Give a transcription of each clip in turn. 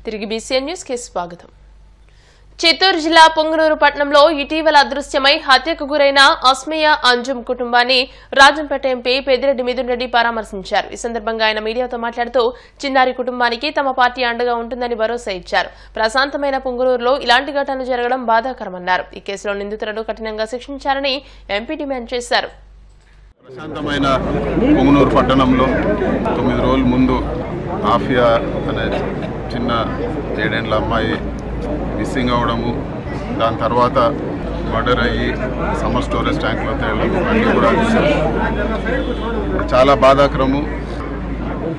తిరిగి BCN news కి స్వాగతం. చిత్తూరు జిల్లా పొంగనూరు పట్టణంలో ఇటీవల అదృశ్యమై హత్యకు గురైన అస్మియా అంజుమ్ కుటుంబాన్ని రాజంపేట ఎంపీ పెద్దిరెడ్డి మిథున్ రెడ్డి పరామర్శించారు. ఈ సందర్భంగా ఆయన మీడియాతో మాట్లాడుతూ చిన్నారి కుటుంబానికి తమ పార్టీ అండగా ఉంటుందని భరోసా ఇచ్చారు. ప్రశాంతమైన పొంగనూరులో ఇలాంటి ఘటనలు జరగడం బాధాకరమన్నారు. ఈ కేసులో నిందితులను కఠినంగా శిక్షించాలని ఎంపీ డిమాండ్ చేశారు. ప్రశాంతమైన పొంగనూరు పట్టణంలో 9 రోజుల ముందు ఆఫియా అనే చిన్న 7 ఏళ్ల అమ్మాయి మిస్సింగ్ అవడము, దాని తర్వాత మర్డర్ అయ్యి సమ్మర్ స్టోరేజ్ ట్యాంక్లో తేలడము అన్నీ కూడా చాలా బాధాకరము.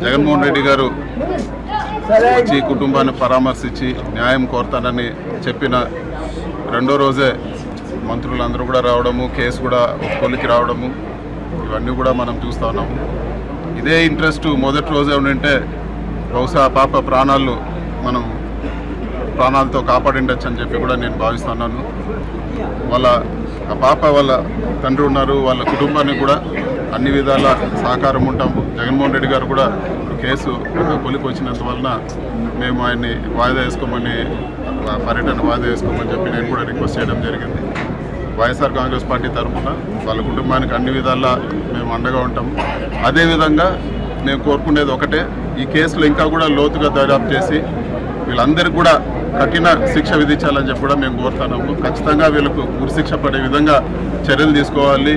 జగన్మోహన్ రెడ్డి గారు వచ్చి కుటుంబాన్ని పరామర్శించి న్యాయం కోరుతానని చెప్పిన 2వ రోజే మంత్రులందరూ కూడా రావడము, కేసు కూడా ఒప్పుకోలికి రావడము, ఇవన్నీ కూడా మనం చూస్తూ ఉన్నాము. ఇదే ఇంట్రెస్ట్ మొదటి రోజే ఉండింటే బహుశా పాప ప్రాణాలతో కాపాడిండొచ్చు అని చెప్పి కూడా నేను భావిస్తున్నాను. ఆ పాప వాళ్ళ తండ్రి ఉన్నారు, వాళ్ళ కుటుంబానికి కూడా అన్ని విధాల సహకారం ఉంటాము. జగన్మోహన్ రెడ్డి గారు కూడా కేసు కొలికి వచ్చినంత వలన మేము ఆయన్ని పర్యటన వాయిదా వేసుకోమని చెప్పి నేను కూడా రిక్వెస్ట్ చేయడం జరిగింది. వైఎస్ఆర్ కాంగ్రెస్ పార్టీ తరఫున వాళ్ళ కుటుంబానికి అన్ని విధాలా మేము అండగా ఉంటాము. అదేవిధంగా మేము కోరుకునేది ఒకటే, ఈ కేసులో ఇంకా కూడా లోతుగా దర్యాప్తు చేసి వీళ్ళందరికీ కూడా కఠిన శిక్ష విధించాలని చెప్పి కూడా మేము కోరుతున్నాము. ఖచ్చితంగా వీళ్ళకు ఉరిశిక్ష పడే విధంగా చర్యలు తీసుకోవాలి.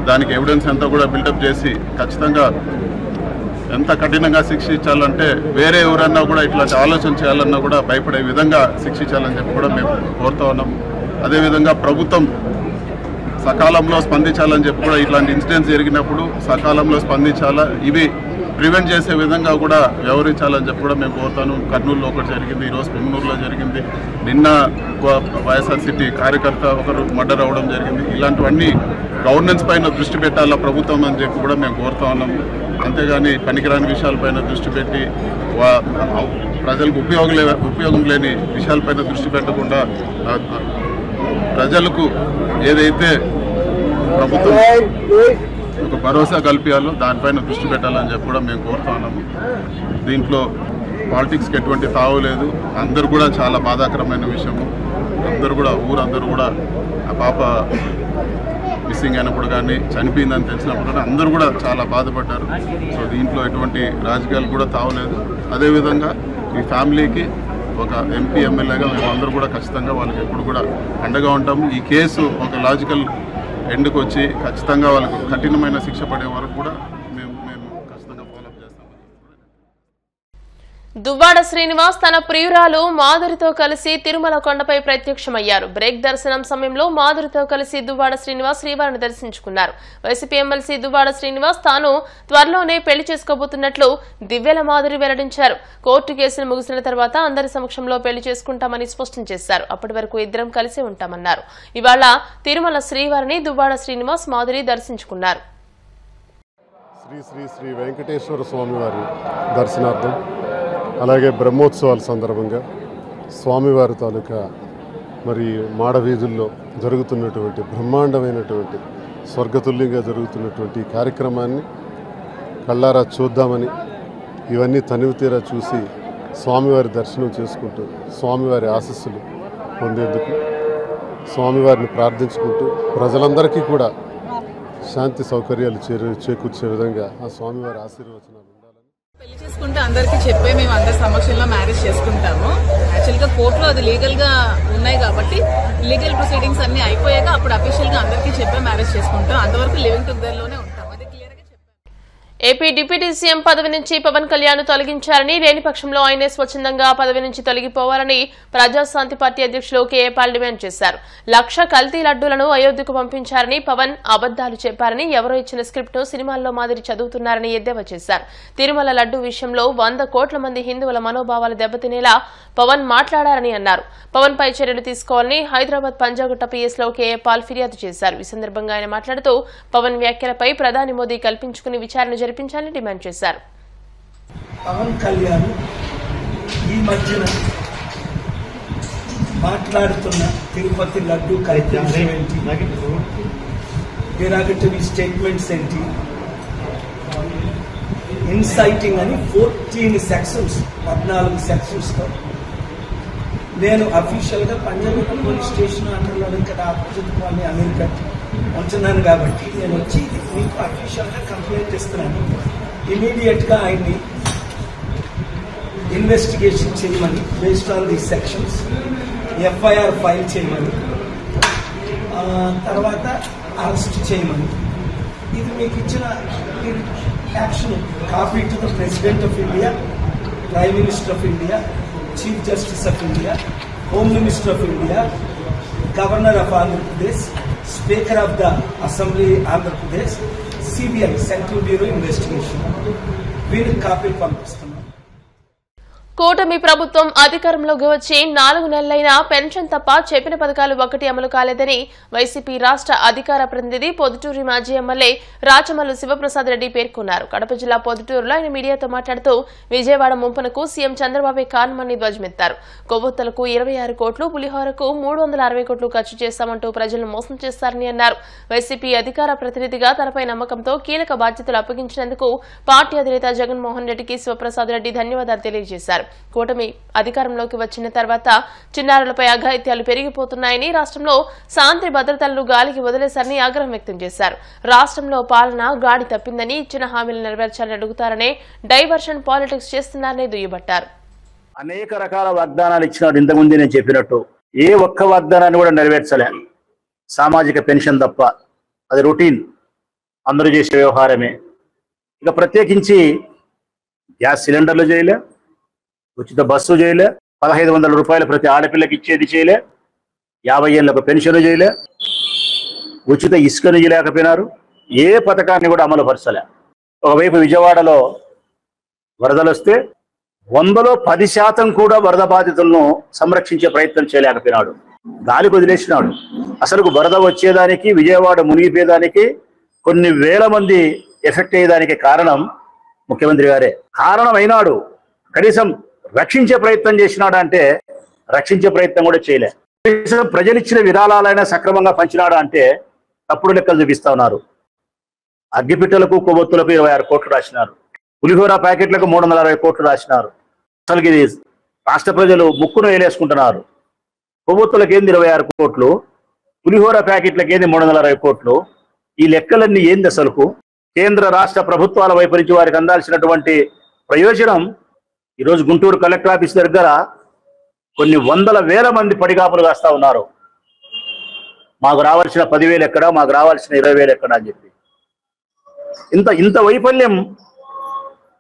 దానికి ఎవిడెన్స్ అంతా కూడా బిల్డప్ చేసి ఖచ్చితంగా ఎంత కఠినంగా శిక్షించాలంటే వేరే ఎవరన్నా కూడా ఇట్లాంటి ఆలోచన చేయాలన్నా కూడా భయపడే విధంగా శిక్షించాలని చెప్పి కూడా మేము కోరుతూ ఉన్నాము. అదేవిధంగా ప్రభుత్వం సకాలంలో స్పందించాలని చెప్పి కూడా ఇట్లాంటి ఇన్సిడెంట్స్ జరిగినప్పుడు సకాలంలో స్పందించాలా, ఇవి ప్రివెంట్ చేసే విధంగా కూడా వ్యవహరించాలని చెప్పి కూడా మేము కోరుతాను. కర్నూలులో ఒకటి జరిగింది, ఈరోజు పొంగనూరులో జరిగింది, నిన్న వైఎస్ఆర్సీపీ కార్యకర్త ఒకరు మర్డర్ అవ్వడం జరిగింది. ఇలాంటివన్నీ గవర్నెన్స్ పైన దృష్టి పెట్టాలా ప్రభుత్వం అని చెప్పి కూడా మేము కోరుతా ఉన్నాము. అంతేగాని పనికిరాని విషయాలపైన దృష్టి పెట్టి ప్రజలకు ఉపయోగం లేని విషయాలపైన దృష్టి పెట్టకుండా ప్రజలకు ఏదైతే ప్రభుత్వం ఒక భరోసా కల్పించాలో దానిపైన దృష్టి పెట్టాలని చెప్పి కూడా మేము కోరుతా ఉన్నాము. దీంట్లో పాలిటిక్స్కి ఎటువంటి తావు లేదు. అందరూ కూడా చాలా బాధాకరమైన విషయము. ఊరందరూ కూడా ఆ పాప మిస్సింగ్ అయినప్పుడు కానీ చనిపోయిందని తెలిసినప్పుడు కానీ అందరూ కూడా చాలా బాధపడ్డారు. సో దీంట్లో ఎటువంటి రాజకీయాలు కూడా తావలేదు. అదేవిధంగా ఈ ఫ్యామిలీకి ఒక ఎంపీ ఎమ్మెల్యేగా మేమందరూ కూడా ఖచ్చితంగా వాళ్ళకి ఎప్పుడు కూడా అండగా ఉంటాము. ఈ కేసు ఒక లాజికల్ ఎండ్కి వచ్చి ఖచ్చితంగా వాళ్ళకు కఠినమైన శిక్ష పడే వరకు కూడా మేము ఖచ్చితంగా ఫాలోఅప్ చేస్తాము. దువ్వాడ శ్రీనివాస్ తన ప్రియురాలు మాధురితో కలిసి తిరుమల కొండపై ప్రత్యక్షమయ్యారు. బ్రేక్ దర్శనం సమయంలో మాధురితో కలిసి దువ్వాడ శ్రీనివాస్ శ్రీవారిని దర్శించుకున్నారు. వైసీపీ ఎమ్మెల్సీ దువ్వాడ శ్రీనివాస్ తాను త్వరలోనే పెళ్లి చేసుకోబోతున్నట్లు దివ్యల మాధురి వెల్లడించారు. కోర్టు కేసులు ముగిసిన తర్వాత అందరి సమక్షంలో పెళ్లి చేసుకుంటామని స్పష్టం చేశారు. అప్పటి వరకు ఇద్దరం కలిసే ఉంటామన్నారు. ఇవాళ తిరుమల శ్రీవారిని దువ్వాడ శ్రీనివాస్ మాధురి దర్శించుకున్నారు. శ్రీ వెంకటేశ్వర స్వామివారి దర్శనార్థం అలాగే బ్రహ్మోత్సవాల సందర్భంగా స్వామివారి తాలూకా మరి మాడవీధుల్లో జరుగుతున్నటువంటి బ్రహ్మాండమైనటువంటి స్వర్గతుల్యంగా జరుగుతున్నటువంటి కార్యక్రమాన్ని కళ్ళారా చూద్దామని ఇవన్నీ తనివి తీరా చూసి స్వామివారి దర్శనం చేసుకుంటూ స్వామివారి ఆశీస్సులు పొందేందుకు స్వామివారిని ప్రార్థించుకుంటూ ప్రజలందరికీ కూడా శాంతి సౌకర్యాలు చేకూర్చే విధంగా ఆ స్వామివారి ఆశీర్వచనాలు పెళ్లి చేసుకుంటే అందరికి చెప్పే మేము అందరి సమక్షంలో మ్యారేజ్ చేసుకుంటాము. యాక్చువల్గా కోర్టులో అది లీగల్ గా ఉన్నాయి కాబట్టి లీగల్ ప్రొసీడింగ్స్ అన్ని అయిపోయాక అప్పుడు అఫీషియల్ గా అందరికీ చెప్పే మ్యారేజ్ చేసుకుంటాం. అంతవరకు లివింగ్ టుగెదర్ లోనే ఉంటాం. అది క్లియర్ గా చెప్పారు. ఏపీ డిప్యూటీ సీఎం పదవి నుంచి పవన్ కళ్యాణ్ తొలగించారని, లేని పక్షంలో ఆయనే స్వచ్ఛందంగా పదవి నుంచి తొలగిపోవాలని ప్రజాశాంతి పార్టీ అధ్యక్షులు కేఏ పాల్ డిమాండ్ చేశారు. 1,00,000 కల్తీ లడ్డూలను అయోధ్యకు పంపించారని, పవన్ అబద్దాలు చెప్పారని, ఎవరో ఇచ్చిన స్క్రిప్ట్ ను సినిమాల్లో మాదిరి చదువుతున్నారని ఎద్దేవా చేశారు. తిరుమల లడ్డూ విషయంలో 100 కోట్ల మంది హిందువుల మనోభావాలు దెబ్బతినేలా పవన్ మాట్లాడారని అన్నారు. పవన్ పై చర్యలు తీసుకోవాలని హైదరాబాద్ పంజాగుట్ట పిఎస్ లో కేఏ పాల్ ఫిర్యాదు చేశారు. ఈ సందర్భంగా ఆయన మాట్లాడుతూ పవన్ వ్యాఖ్యలపై ప్రధాని మోదీ కల్పించుకుని విచారణ జరిపించాలని డిమాండ్ చేశారు. పవన్ కళ్యాణ్ ఈ మధ్యన మాట్లాడుతున్న తిరుపతి లడ్డూ కార్యక్రమం ఏంటి, derogatory statements ఏంటి, ఇన్సైటింగ్ అని 14 సెక్షన్స్ 14 సెక్షన్స్ తో నేను అఫీషియల్గా పంజాబ్ పోలీస్ స్టేషన్ అండర్లో ఇక్కడ ఆపోజిట్ కాలనీ అమెరికా ఉంటున్నాను కాబట్టి నేను వచ్చి మీకు అఫీషియల్గా కంప్లైంట్ ఇస్తున్నాను. ఇమీడియట్గా ఆయన్ని ఇన్వెస్టిగేషన్ చేయమని, based on these sections FIR file చేయమని, తర్వాత అరెస్ట్ చేయమని. ఇది మీకు ఇచ్చిన action copy to the president of India, prime minister of India, chief justice of India, home minister of India, governor of Andhra Pradesh, speaker of the assembly Andhra Pradesh, CBI central bureau investigation వీరికి కాపీలు పంపిస్తున్నాం. కూటమి ప్రభుత్వం అధికారంలోకి వచ్చి 4 నెలలైనా పెన్షన్ తప్ప చెప్పిన పథకాలు ఒక్కటి అమలు కాలేదని వైసీపీ రాష్ట్ర అధికార ప్రతినిధి పొద్దుటూరి మాజీ ఎమ్మెల్యే రాచమల్లు శివప్రసాద్ రెడ్డి పేర్కొన్నారు. కడప జిల్లా పొద్దుటూరులో ఆయన మీడియాతో మాట్లాడుతూ విజయవాడ ముంపునకు సీఎం చంద్రబాబే కారణమని ధ్వజమెత్తారు. కొవ్వొత్తులకు 26 కోట్లు, పులిహోరకు 360 కోట్లు ఖర్చు చేశామంటూ ప్రజలను మోసం చేస్తారని అన్నారు. వైసీపీ అధికార ప్రతినిధిగా తనపై నమ్మకంతో కీలక బాధ్యతలు అప్పగించినందుకు పార్టీ అధినేత జగన్మోహన్ రెడ్డికి శివప్రసాద్ రెడ్డి ధన్యవాదాలు తెలియజేశారు. కూటమి అధికారంలోకి వచ్చిన తర్వాత చిన్నారులపై అఘాయిత్యాలు పెరిగిపోతున్నాయని, రాష్ట్రంలో శాంతి భద్రతలను గాలికి వదిలేశారని ఆగ్రహం వ్యక్తం చేశారు. రాష్ట్రంలో పాలన గాడి తప్పిందని, ఇచ్చిన హామీలు నెరవేర్చాలని అడుగుతారనే డైవర్షన్ పాలిటిక్స్ చేస్తున్నారని దుయ్యబట్టారు. అనేక రకాల వాగ్దానాలు ఇచ్చినాడు. ఇంతకుముందు నేను చెప్పినట్టు ఏ ఒక్క వాగ్దానాన్ని కూడా నెరవేర్చలే. సామాజిక పెన్షన్ తప్ప, అది రొటీన్, అందరూ చేసే వ్యవహారమే. ఇక ప్రత్యేకించి గ్యాస్ సిలిండర్లు చేయలే, ఉచిత బస్సు చేయలే, 1500 రూపాయలు ప్రతి ఆడపిల్లకి ఇచ్చేది చేయలే, 50 ఏళ్లకు పెన్షన్ చేయలే, ఉచిత ఇసుకను చేయలేకపోయినారు. ఏ పథకాన్ని కూడా అమలు పరచలే. ఒకవైపు విజయవాడలో వరదలు వస్తే 100లో 10% కూడా వరద బాధితులను సంరక్షించే ప్రయత్నం చేయలేకపోయినాడు. గాలికి వదిలేసినాడు. అసలు వరద వచ్చేదానికి, విజయవాడ మునిగిపోయేదానికి, కొన్ని వేల మంది ఎఫెక్ట్ అయ్యేదానికి కారణం ముఖ్యమంత్రి గారే. కారణమైనాడు. కనీసం రక్షించే ప్రయత్నం చేసినాడు అంటే రక్షించే ప్రయత్నం కూడా చేయలే. కనీసం ప్రజలిచ్చిన విరాళాలైనా సక్రమంగా పంచినాడా అంటే తప్పుడు లెక్కలు చూపిస్తా ఉన్నారు. అగ్గిపిట్టలకు, కొవ్వొత్తులకు 26 కోట్లు రాసినారు. పులిహోర ప్యాకెట్లకు 360 కోట్లు రాసినారు. అసలు ఇది రాష్ట్ర ప్రజలు ముక్కును వేలేసుకుంటున్నారు. కొవ్వొత్తులకు ఏంది 26 కోట్లు, పులిహోర ప్యాకెట్లకు ఏంది 360 కోట్లు? ఈ లెక్కలన్నీ ఏంది అసలుకు? కేంద్ర రాష్ట్ర ప్రభుత్వాల వైపు నుంచి వారికి అందాల్సినటువంటి ప్రయోజనం ఈరోజు గుంటూరు కలెక్టర్ ఆఫీస్ దగ్గర కొన్ని వందల వేల మంది పడిగాపులు కాస్తా ఉన్నారు. మాకు రావాల్సిన 10,000 ఎక్కడ, మాకు రావాల్సిన 20,000 ఎక్కడ అని చెప్పి. ఇంత వైఫల్యం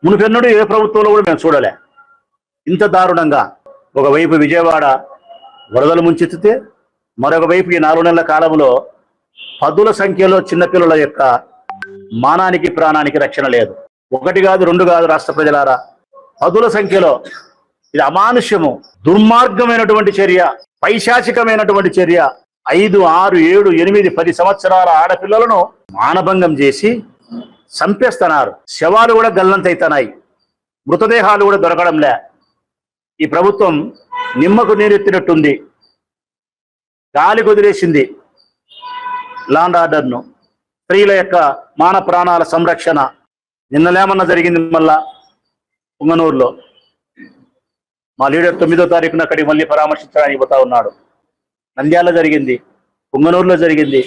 మునుపెన్నడూ ఏ ప్రభుత్వంలో కూడా మేము చూడలే. ఇంత దారుణంగా ఒకవైపు విజయవాడ వరదలు ముంచెత్తితే, మరొక వైపు ఈ 4 నెలల కాలంలో పదుల సంఖ్యలో చిన్నపిల్లల యొక్క మానానికి, ప్రాణానికి రక్షణ లేదు. 1 కాదు, 2 కాదు, రాష్ట్ర ప్రజలారా, పదుల సంఖ్యలో. ఇది అమానుష్యము, దుర్మార్గమైనటువంటి చర్య, పైశాచికమైనటువంటి చర్య. 5, 6, 7, 8, 10 సంవత్సరాల ఆడపిల్లలను మానభంగం చేసి చంపేస్తున్నారు. శవాలు కూడా గల్లంతైతున్నాయి. మృతదేహాలు కూడా దొరకడంలే. ఈ ప్రభుత్వం నిమ్మకు నీరెత్తినట్టుంది. గాలి కుదిరేసింది లా అండ్ ఆర్డర్ను. స్త్రీల యొక్క మాన ప్రాణాల సంరక్షణ నిన్నలేమన్నా జరిగింది. మళ్ళా పుంగనూరులో మా లీడర్ 9వ తారీఖున అక్కడికి మళ్ళీ పరామర్శించడానికి పోతా ఉన్నాడు. నంద్యాల జరిగింది, పుంగనూరులో జరిగింది.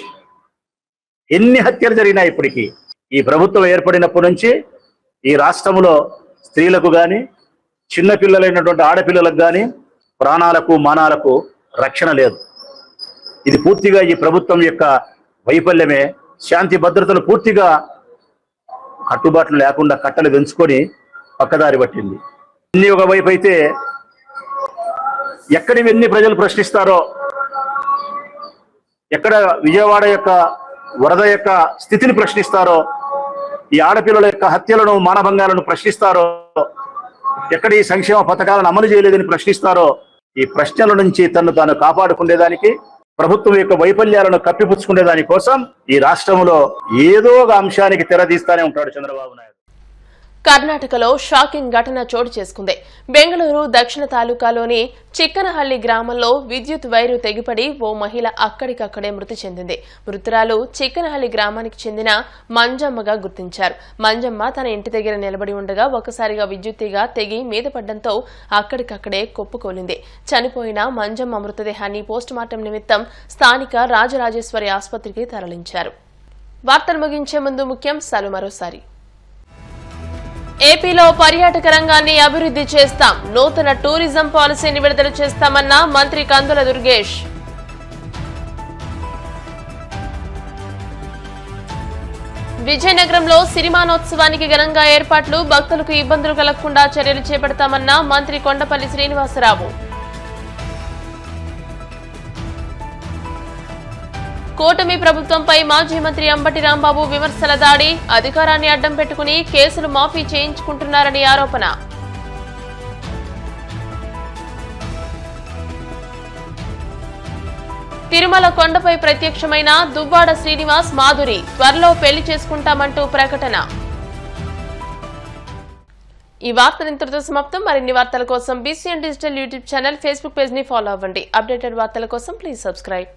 ఎన్ని హత్యలు జరిగినాయి ఇప్పటికీ? ఈ ప్రభుత్వం ఏర్పడినప్పటి నుంచి ఈ రాష్ట్రంలో స్త్రీలకు కానీ, చిన్నపిల్లలైనటువంటి ఆడపిల్లలకు కానీ ప్రాణాలకు, మానాలకు రక్షణ లేదు. ఇది పూర్తిగా ఈ ప్రభుత్వం యొక్క వైఫల్యమే. శాంతి భద్రతలు పూర్తిగా కట్టుబాట్లు లేకుండా కట్టలు పెంచుకొని పక్కదారి పట్టింది. ఇన్ని ఒకవైపు అయితే ఎక్కడివన్నీ ప్రజలు ప్రశ్నిస్తారో, ఎక్కడ విజయవాడ యొక్క వరద యొక్క స్థితిని ప్రశ్నిస్తారో, ఈ ఆడపిల్లల యొక్క హత్యలను, మానభంగాలను ప్రశ్నిస్తారో, ఎక్కడ ఈ సంక్షేమ పథకాలను అమలు చేయలేదని ప్రశ్నిస్తారో, ఈ ప్రశ్నల నుంచి తను తాను కాపాడుకునేదానికి, ప్రభుత్వం యొక్క వైఫల్యాలను కప్పిపుచ్చుకునే దాని కోసం ఈ రాష్ట్రంలో ఏదో ఒక అంశానికి తెరదీస్తానే ఉంటాడు చంద్రబాబు నాయుడు. కర్ణాటకలో షాకింగ్ ఘటన చోటు చేసుకుంది. బెంగళూరు దక్షిణ తాలూకాలోని చిక్కనహళ్లి గ్రామంలో విద్యుత్ వైరు తెగిపడి ఓ మహిళ అక్కడికక్కడే మృతి చెందింది. మృతురాలు చిక్కనహళ్లి గ్రామానికి చెందిన మంజమ్మగా గుర్తించారు. మంజమ్మ తన ఇంటి దగ్గర నిలబడి ఉండగా ఒకసారిగా విద్యుత్ తీగ తెగి మీద పడ్డంతో అక్కడికక్కడే కుప్పకూలింది. చనిపోయిన మంజమ్మ మృతదేహాన్ని పోస్టుమార్టం నిమిత్తం స్థానిక రాజరాజేశ్వరి ఆసుపత్రికి తరలించారు. వార్తలు ముగించే ముందు ముఖ్యాంశాలు మరోసారి. ఏపీలో పర్యాటక రంగాన్ని అభివృద్ధి చేస్తాం, నూతన టూరిజం పాలసీని విడుదల చేస్తామన్న మంత్రి కందుల దుర్గేష్. విజయనగరంలో సిరిమానోత్సవానికి ఘనంగా ఏర్పాట్లు, భక్తులకు ఇబ్బందులు కలగకుండా చర్యలు చేపడతామన్న మంత్రి కొండపల్లి శ్రీనివాసరావు. కూటమి ప్రభుత్వంపై మాజీ మంత్రి అంబటి రాంబాబు విమర్శల దాడి, అధికారాన్ని అడ్డం పెట్టుకుని కేసులు మాఫీ చేయించుకుంటున్నారని ఆరోపణ. తిరుమల కొండపై ప్రత్యక్షమైన దువ్వాడ శ్రీనివాస్, మాధురి త్వరలో పెళ్లి చేసుకుంటామంటూ ప్రకటన. ఈ వార్తలు ఇంతటితో సమాప్తం. మరిన్ని వార్తల కోసం BCN digital YouTube channel, Facebook page ని ఫాలో అవ్వండి. అప్డేటెడ్ వార్తల కోసం ప్లీజ్ సబ్స్క్రైబ్.